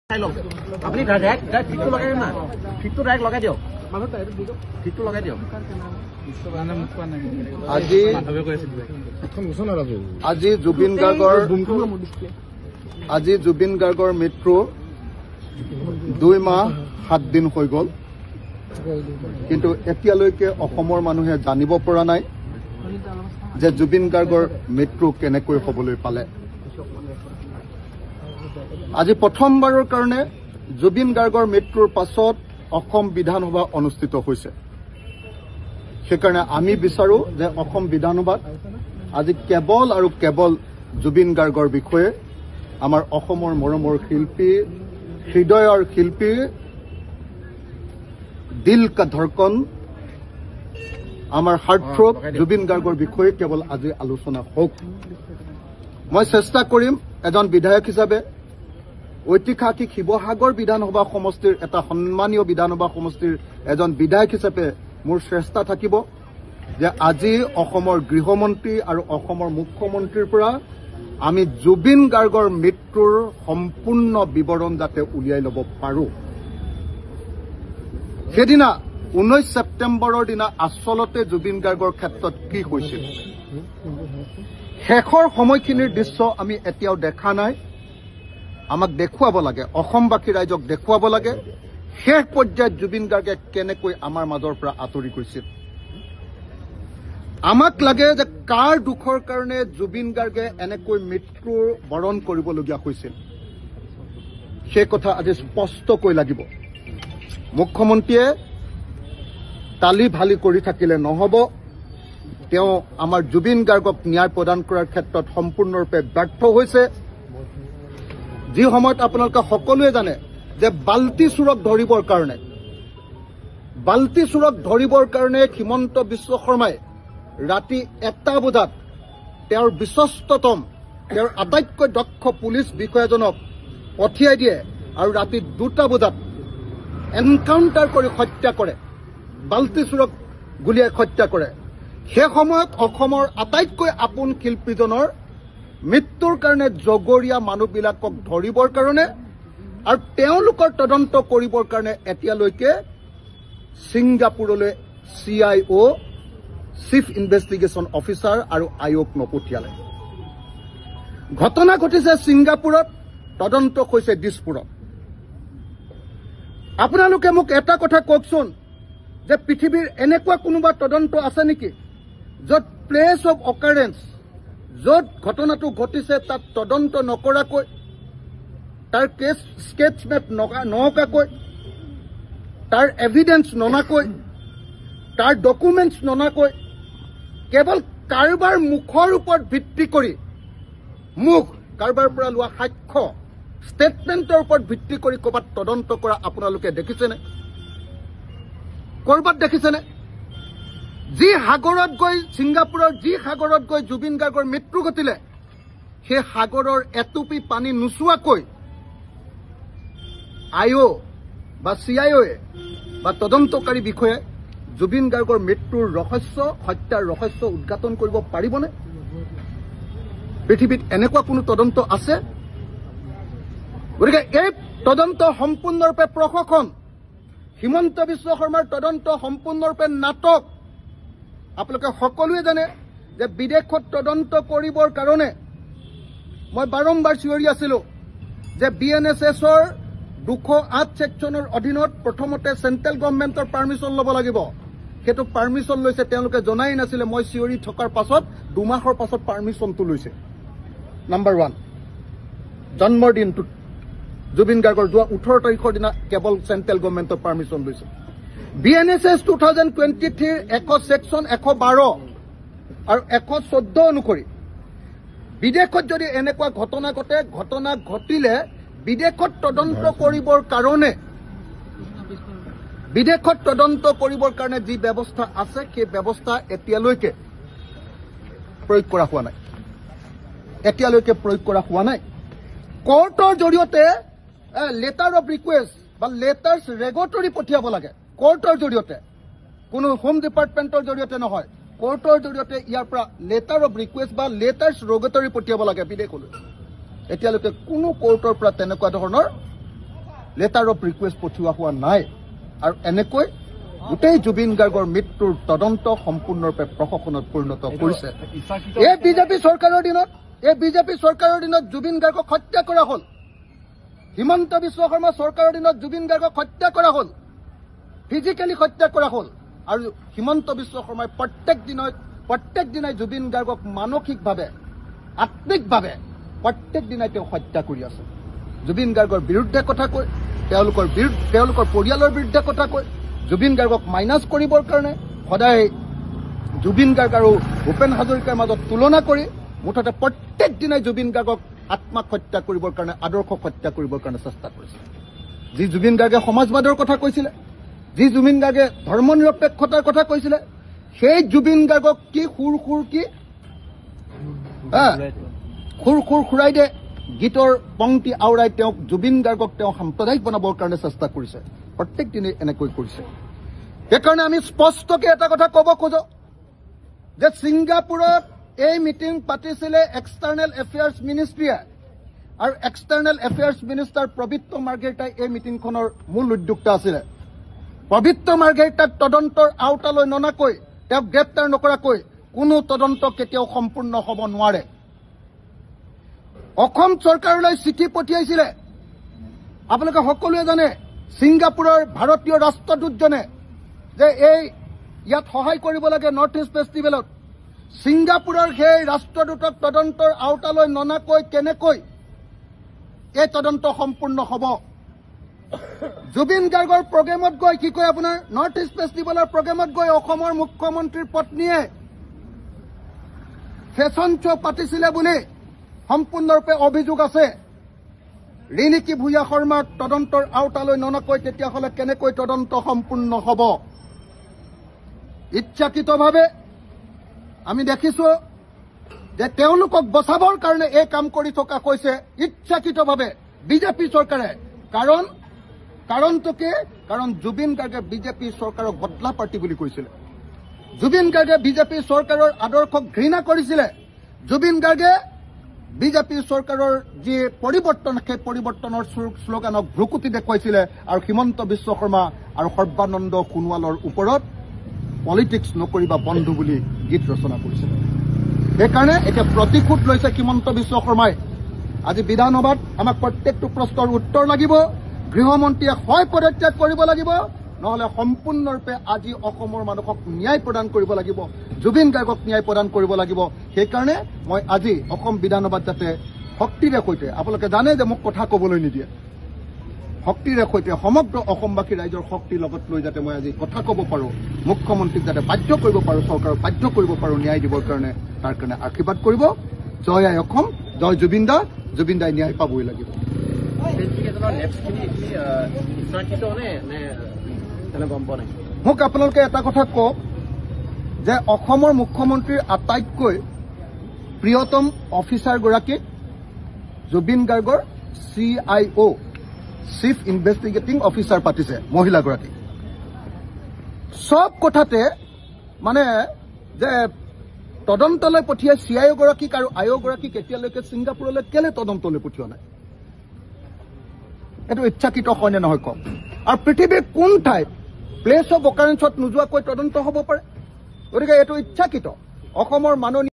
আপুনি ঠিকটো লগাই না ঠিকটো ডাইৰেক্ট লগাই দিয়ক ঠিকটো লগাই দিয়ক আজি জুবিন গাৰ্গৰ মৃত্যু 2 মাহ 7 দিন হৈ গ'ল কিন্তু এতিয়ালৈকে অসমৰ মানুহে জানিব পৰা নাই যে জুবিন গাৰ্গৰ মৃত্যু কেনেকৈ হ'বলৈ পালে আজি প্ৰথমবাৰৰ কাৰণে জুবিন গাৰ্গৰ মৃত্যুৰ পাছত অসম বিধানসভা অনুষ্ঠিত হৈছে সেইকাৰণে আমি বিচাৰো যে অসম বিধানসভাত আজি কেৱল আৰু কেৱল জুবিন গাৰ্গৰ বিষয়ে আমাৰ অসমৰ মৰমৰ শিল্পী হৃদয়ৰ শিল্পী দিল কা ধড়কন আমাৰ হাৰ্টথ্ৰব জুবিন গাৰ্গৰ বিষয়ে কেৱল আজি আলোচনা হওক মই চেষ্টা কৰিম এজন বিধায়ক হিচাপে ঐতিহাসিক শিৱসাগৰ বিধানসভা সমষ্টিৰ এটা সন্মানীয় বিধানসভা সমষ্টিৰ এজন বিধায়ক হিচাপে মোৰ চেষ্টা থাকিব যে আজি অসমৰ গৃহমন্ত্ৰী আৰু অসমৰ মুখ্যমন্ত্ৰীৰ পৰা আমি জুবিন গাৰ্গৰ মৃত্যুৰ সম্পূৰ্ণ বিৱৰণ যাতে উলিয়াই ল'ব পাৰোঁ সেইদিনা 19 ছেপ্টেম্বৰৰ দিনা আচলতে জুবিন গাৰ্গৰ ক্ষেত্ৰত কি হৈছিল শেষৰ সময়খিনিৰ দৃশ্য আমি এতিয়াও দেখা নাই আমাক দেখুৱাব লাগে অসমবাসী ৰাইজক দেখুৱাব লাগে শেষ পৰ্যায়ত জুবিন গাৰ্গে কেনেকৈ আমাৰ মাজৰ পৰা আঁতৰি গৈছিল আমাক লাগে যে কাৰ দুখৰ কাৰণে জুবিন গাৰ্গে এনেকৈ মৃত্যুৰ বৰণ কৰিবলগীয়া হৈছিল সেই কথা আজি স্পষ্টকৈ লাগিব মুখ্যমন্ত্ৰীয়ে তালি ভালি কৰি থাকিলে নহ'ব তেওঁ আমাৰ জুবিন গাৰ্গক ন্যায় প্ৰদান কৰাৰ ক্ষেত্ৰত সম্পূৰ্ণৰূপে ব্যৰ্থ হৈছে যি সময়ত আপোনালোকে সকলোৱে জানে যে বাল্টি চোৰক ধৰিবৰ কাৰণে হিমন্ত বিশ্ব শৰ্মাই ৰাতি 1টা বজাত তেওঁৰ বিশ্বস্ততম তেওঁৰ আটাইতকৈ দক্ষ পুলিচ বিষয়াজনক পঠিয়াই দিয়ে আৰু ৰাতি 2টা বজাত এনকাউণ্টাৰ কৰি হত্যা কৰে বাল্টি চোৰক গুলিয়াই হত্যা কৰে সেই সময়ত অসমৰ আটাইতকৈ আপোন শিল্পীজনৰ মৃত্যুৰ কাৰণে জগৰীয়া মানুহবিলাকক ধৰিবৰ কাৰণে আৰু তেওঁলোকৰ তদন্ত কৰিবৰ কাৰণে এতিয়ালৈকে ছিংগাপুৰলৈ CIO চিফ ইনভেষ্টিগেশ্যন অফিচাৰ আৰু আয়োগ নপঠিয়ালে ঘটনা ঘটিছে ছিংগাপুৰত তদন্ত হৈছে দিছপুৰত আপোনালোকে মোক এটা কথা কওকচোন যে পৃথিৱীৰ এনেকুৱা কোনোবা তদন্ত আছে নেকি য'ত প্লেচ অফ অকাৰেন্স য'ত ঘটনাটো ঘটিছে তাত তদন্ত নকৰাকৈ তাৰ কেছ স্কেচ মেপ নঅঁকাকৈ তাৰ এভিডেন্স ননাকৈ তাৰ ডকুমেণ্টছ ননাকৈ কেৱল কাৰোবাৰ মুখৰ ওপৰত ভিত্তি কৰি কাৰোবাৰ পৰা লোৱা সাক্ষ্য ষ্টেটমেণ্টৰ ওপৰত ভিত্তি কৰি ক'ৰবাত তদন্ত কৰা আপোনালোকে দেখিছেনে ক'ৰবাত দেখিছেনে যি সাগৰত গৈ ছিংগাপুৰৰ যি সাগৰত গৈ জুবিন গাৰ্গৰ মৃত্যু ঘটিলে সেই সাগৰৰ এটুপি পানী নোচোৱাকৈ আইঅ' বা CIOয়ে বা তদন্তকাৰী বিষয়াই জুবিন গাৰ্গৰ মৃত্যুৰ ৰহস্য হত্যাৰ ৰহস্য উদঘাটন কৰিব পাৰিবনে পৃথিৱীত এনেকুৱা কোনো তদন্ত আছে গতিকে এই তদন্ত সম্পূৰ্ণৰূপে প্ৰশাসন হিমন্ত বিশ্ব শৰ্মাৰ তদন্ত সম্পূৰ্ণৰূপে নাটক আপোনালোকে সকলোৱে জানে যে বিদেশত তদন্ত কৰিবৰ কাৰণে মই বাৰম্বাৰ চিঞৰি আছিলোঁ যে BNSSৰ 208 ছেকশ্যনৰ অধীনত প্ৰথমতে চেণ্ট্ৰেল গভৰ্ণমেণ্টৰ পাৰ্মিশ্যন ল'ব লাগিব সেইটো পাৰ্মিশ্যন লৈছে তেওঁলোকে জনাই নাছিলে মই চিঞৰি থকাৰ পাছত 2 মাহৰ পাছত পাৰ্মিশ্যনটো লৈছে নাম্বাৰ 1 জন্মৰ দিনটোত জুবিন গাৰ্গৰ যোৱা 18 তাৰিখৰ দিনা কেৱল চেণ্ট্ৰেল গভৰ্ণমেণ্টৰ পাৰ্মিশ্যন লৈছে BNSS 2023 ছেকশ্যন 112 আৰু 114 অনুসৰি বিদেশত যদি এনেকুৱা ঘটনা ঘটিলে বিদেশত তদন্ত কৰিবৰ কাৰণে যি ব্যৱস্থা আছে সেই ব্যৱস্থা এতিয়ালৈকে প্ৰয়োগ কৰা হোৱা নাই কোৰ্টৰ জৰিয়তে লেটাৰ অফ ৰিকুৱেষ্ট বা লেটাৰ্ছ ৰেগটৰী পঠিয়াব লাগে কোৰ্টৰ জৰিয়তে কোনো হোম ডিপাৰ্টমেণ্টৰ জৰিয়তে নহয় কোৰ্টৰ জৰিয়তে ইয়াৰ পৰা লেটাৰ অফ ৰিকুৱেষ্ট বা লেটাৰ্ছ ৰেগটৰী পঠিয়াব লাগে বিদেশলৈ এতিয়ালৈকে কোনো কোৰ্টৰ পৰা তেনেকুৱা ধৰণৰ লেটাৰ অফ ৰিকুৱেষ্ট পঠিওৱা হোৱা নাই আৰু এনেকৈ গোটেই জুবিন গাৰ্গৰ মৃত্যুৰ তদন্ত সম্পূৰ্ণৰূপে প্ৰশাসনত পৰিণত কৰিছে। এই বিজেপি চৰকাৰৰ দিনত জুবিন গাৰ্গক হত্যা কৰা হ'ল। হিমন্ত বিশ্ব শৰ্মা চৰকাৰৰ দিনত জুবিন গাৰ্গক হত্যা কৰা হ'ল, ফিজিকেলি হত্যা কৰা হ'ল। আৰু হিমন্ত বিশ্ব শৰ্মাই প্ৰত্যেক দিনাই জুবিন গাৰ্গক মানসিকভাৱে আত্মিকভাৱে প্ৰত্যেক দিনাই তেওঁ হত্যা কৰি আছে। জুবিন গাৰ্গৰ বিৰুদ্ধে কথা কৈ, তেওঁলোকৰ পৰিয়ালৰ বিৰুদ্ধে কথা কৈ, জুবিন গাৰ্গক মাইনাছ কৰিবৰ কাৰণে সদায় জুবিন গাৰ্গ আৰু ভূপেন হাজৰিকাৰ মাজত তুলনা কৰি মুঠতে প্ৰত্যেক দিনাই জুবিন গাৰ্গক আত্মাক হত্যা কৰিবৰ কাৰণে, আদৰ্শক হত্যা কৰিবৰ কাৰণে চেষ্টা কৰিছে। যি জুবিন গাৰ্গে সমাজবাদৰ কথা কৈছিলে, যি জুবিন গাৰ্গে ধৰ্ম নিৰপেক্ষতাৰ কথা কৈছিলে, সেই জুবিন গাৰ্গক কি সুৰ খুৰাই দে গীতৰ পংক্তি আওৰাই তেওঁক জুবিন গাৰ্গক তেওঁ সাম্প্ৰদায়িক বনাবৰ কাৰণে চেষ্টা কৰিছে। প্ৰত্যেক দিনে এনেকৈ কৰিছে। সেইকাৰণে আমি স্পষ্টকৈ এটা কথা ক'ব খোজো যে ছিংগাপুৰত এই মিটিং পাতিছিলে এক্সটাৰ্নেল এফেয়াৰ্ছ মিনিষ্ট্ৰীয়ে, আৰু এক্সটাৰ্নেল এফেয়াৰ্ছ মিনিষ্টাৰ পবিত্ৰ মাৰ্ঘেৰিটাই এই মিটিংখনৰ মূল উদ্যোক্তা আছিলে। পবিত্ৰ মাৰ্ঘেৰিটাক তদন্তৰ আওতালৈ ননাকৈ, তেওঁক গ্ৰেপ্তাৰ নকৰাকৈ কোনো তদন্ত কেতিয়াও সম্পূৰ্ণ হ'ব নোৱাৰে। অসম চৰকাৰলৈ চিঠি পঠিয়াইছিলে, আপোনালোকে সকলোৱে জানে। ছিংগাপুৰৰ ভাৰতীয় ৰাষ্ট্ৰদূতজনে যে ইয়াত সহায় কৰিব লাগে নৰ্থ ইষ্ট ফেষ্টিভেলত, ছিংগাপুৰৰ সেই ৰাষ্ট্ৰদূতক তদন্তৰ আওতালৈ ননাকৈ কেনেকৈ এই তদন্ত সম্পূৰ্ণ হ'ব? জুবিন গাৰ্গৰ প্ৰগ্ৰেমত গৈ কি কয় আপোনাৰ, নৰ্থ ইষ্ট ফেষ্টিভেলৰ প্ৰগ্ৰেমত গৈ অসমৰ মুখ্যমন্ত্ৰীৰ পত্নীয়ে ফেশ্বন শ্ব' পাতিছিলে বুলি সম্পূৰ্ণৰূপে অভিযোগ আছে। ৰিণিকী ভূঞা শৰ্মাক তদন্তৰ আওতালৈ ননাকৈ তেতিয়াহ'লে কেনেকৈ তদন্ত সম্পূৰ্ণ হ'ব? ইচ্ছাকৃতভাৱে আমি দেখিছো যে তেওঁলোকক বচাবৰ কাৰণে এই কাম কৰি থকা হৈছে ইচ্ছাকৃতভাৱে বিজেপি চৰকাৰে। কাৰণটো কি? কাৰণ জুবিন গাৰ্গে বিজেপি চৰকাৰক বদলা পাৰ্টি বুলি কৈছিলে। জুবিন গাৰ্গে বিজেপি চৰকাৰৰ আদৰ্শক ঘৃণা কৰিছিলে। জুবিন গাৰ্গে বিজেপি চৰকাৰৰ যি পৰিৱৰ্তন, সেই পৰিৱৰ্তনৰ শ্লোগানক ভ্ৰুকুটি দেখুৱাইছিলে আৰু হিমন্ত বিশ্ব শৰ্মা আৰু সৰ্বানন্দ সোণোৱালৰ ওপৰত পলিটিক্স নকৰিবা বন্ধু বুলি গীত ৰচনা কৰিছিলে। সেইকাৰণে এতিয়া প্ৰতিশোধ লৈছে হিমন্ত বিশ্ব শৰ্মাই। আজি বিধানসভাত আমাক প্ৰত্যেকটো প্ৰশ্নৰ উত্তৰ লাগিব। গৃহমন্ত্ৰীয়ে হয় পদত্যাগ কৰিব লাগিব, নহ'লে সম্পূৰ্ণৰূপে আজি অসমৰ মানুহক ন্যায় প্ৰদান কৰিব লাগিব, জুবিন গাৰ্গক ন্যায় প্ৰদান কৰিব লাগিব। সেইকাৰণে মই আজি অসম বিধানসভাত যাতে শক্তিৰে সৈতে, আপোনালোকে জানে যে মোক কথা ক'বলৈ নিদিয়ে, শক্তিৰে সৈতে সমগ্ৰ অসমবাসী ৰাইজৰ শক্তিৰ লগত লৈ যাতে মই আজি কথা ক'ব পাৰোঁ, মুখ্যমন্ত্ৰীক যাতে বাধ্য কৰিব পাৰোঁ, চৰকাৰক বাধ্য কৰিব পাৰোঁ ন্যায় দিবৰ কাৰণে, তাৰ কাৰণে আশীৰ্বাদ কৰিব। জয় আই অসম, জয় জুবিন দা। জুবিন দাই ন্যায় পাবই লাগিব। মোক আপোনালোকে এটা কথা কওক যে অসমৰ মুখ্যমন্ত্ৰীৰ আটাইতকৈ প্ৰিয়তম অফিচাৰগৰাকীক জুবিন গাৰ্গৰ CIO, চিফ ইনভেষ্টিগেটিং অফিচাৰ পাতিছে, মহিলাগৰাকী। চব কথাতে মানে যে তদন্তলৈ পঠিয়াই CIO গৰাকীক আৰু IO গৰাকীক এতিয়ালৈকে ছিংগাপুৰলৈ কেলে তদন্তলৈ পঠিওৱা নাই? এইটো ইচ্ছাকৃত হয়নে নহয় কওক? আৰু পৃথিৱীৰ কোন ঠাইত প্লেচ অফ অকাৰেঞ্চত নোযোৱাকৈ তদন্ত হ'ব পাৰে? গতিকে এইটো ইচ্ছাকৃত। অসমৰ মাননীয়